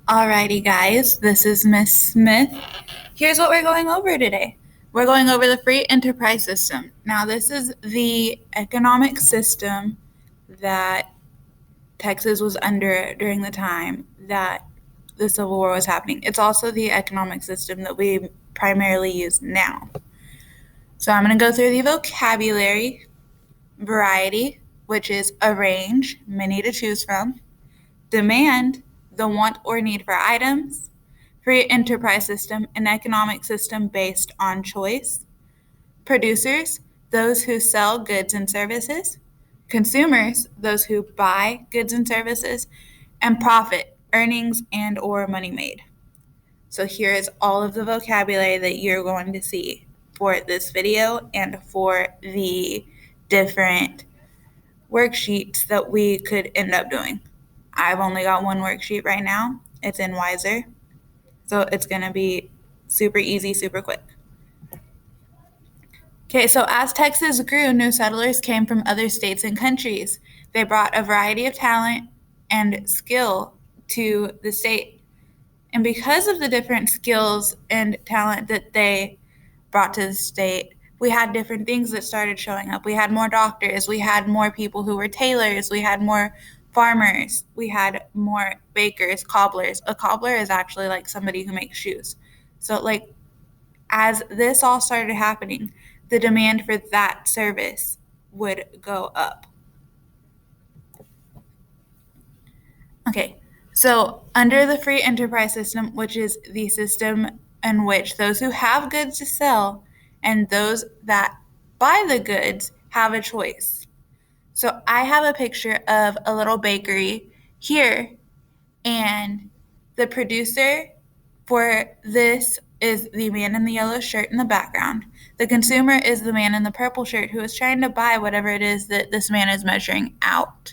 Alrighty, guys, this is Miss Smith. Here's what we're going over today. We're going over the free enterprise system. Now, this is the economic system that Texas was under during the time that the Civil War was happening. It's also the economic system that we primarily use now. So, I'm going to go through the vocabulary, variety, which is a range, many to choose from, demand, the want or need for items, free enterprise system, an economic system based on choice, producers, those who sell goods and services, consumers, those who buy goods and services, and profit, earnings and or money made. So here is all of the vocabulary that you're going to see for this video and for the different worksheets that we could end up doing. I've only got one worksheet right now. It's in Wiser. So it's going to be super easy, super quick. Okay, so as Texas grew, new settlers came from other states and countries. They brought a variety of talent and skill to the state. And because of the different skills and talent that they brought to the state, we had different things that started showing up. We had more doctors, we had more people who were tailors, we had more farmers, we had more bakers, cobblers. A cobbler is actually like somebody who makes shoes. So, like, as this all started happening, the demand for that service would go up. Okay, so under the free enterprise system, which is the system in which those who have goods to sell and those that buy the goods have a choice. So I have a picture of a little bakery here, and the producer for this is the man in the yellow shirt in the background. The consumer is the man in the purple shirt who is trying to buy whatever it is that this man is measuring out.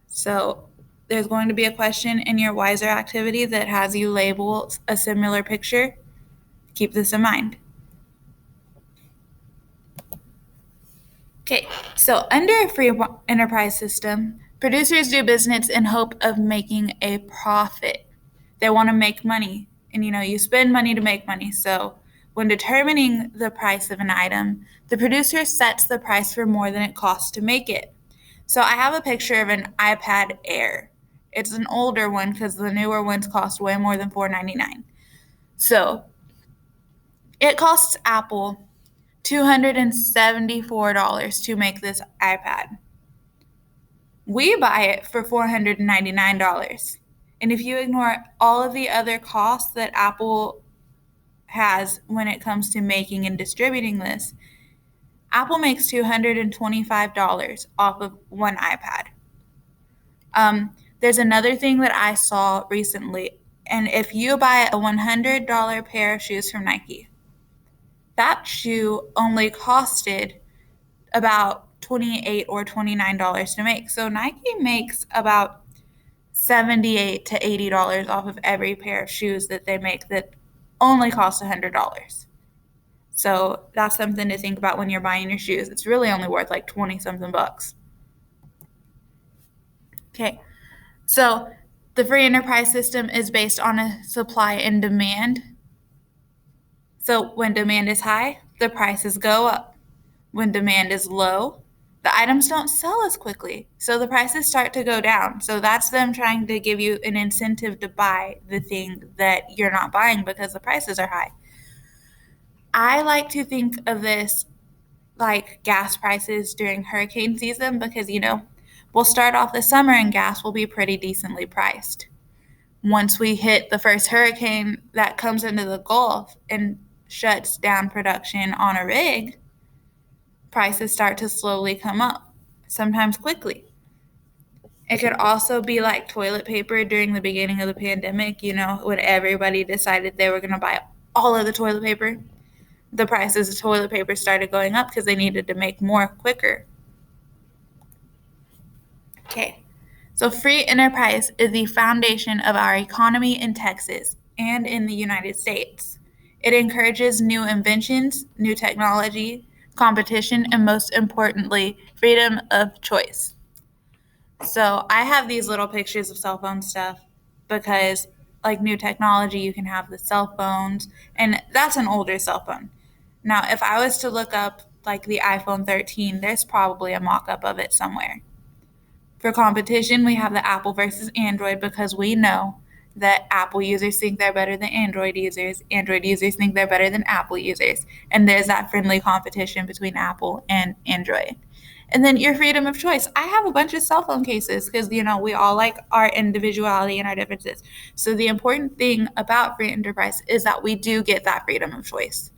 So there's going to be a question in your Wiser activity that has you label a similar picture. Keep this in mind. Okay, so under a free enterprise system, producers do business in hope of making a profit. They want to make money, and you spend money to make money. So when determining the price of an item, the producer sets the price for more than it costs to make it. So I have a picture of an iPad Air. It's an older one because the newer ones cost way more than $4.99. So it costs Apple $274 to make this iPad. We buy it for $499. And if you ignore all of the other costs that Apple has when it comes to making and distributing this, Apple makes $225 off of one iPad. There's another thing that I saw recently, and if you buy a $100 pair of shoes from Nike, that shoe only costed about $28 or $29 to make. So Nike makes about $78 to $80 off of every pair of shoes that they make that only cost $100. So that's something to think about when you're buying your shoes. It's really only worth like 20 something bucks. Okay, so the free enterprise system is based on a supply and demand. So when demand is high, the prices go up. When demand is low, the items don't sell as quickly, so the prices start to go down. So that's them trying to give you an incentive to buy the thing that you're not buying because the prices are high. I like to think of this like gas prices during hurricane season because, we'll start off the summer and gas will be pretty decently priced. Once we hit the first hurricane that comes into the Gulf and shuts down production on a rig, prices start to slowly come up, sometimes quickly. It could also be like toilet paper during the beginning of the pandemic, when everybody decided they were going to buy all of the toilet paper. The prices of toilet paper started going up because they needed to make more quicker. Okay, so free enterprise is the foundation of our economy in Texas and in the United States. It encourages new inventions, new technology, competition, and most importantly, freedom of choice. So I have these little pictures of cell phone stuff. because like new technology, you can have the cell phones, and that's an older cell phone. Now, if I was to look up like the iPhone 13, there's probably a mock-up of it somewhere. For competition, we have the Apple versus Android because we know that Apple users think they're better than Android users think they're better than Apple users, and there's that friendly competition between Apple and Android. And then your freedom of choice. I have a bunch of cell phone cases because, we all like our individuality and our differences. So the important thing about free enterprise is that we do get that freedom of choice.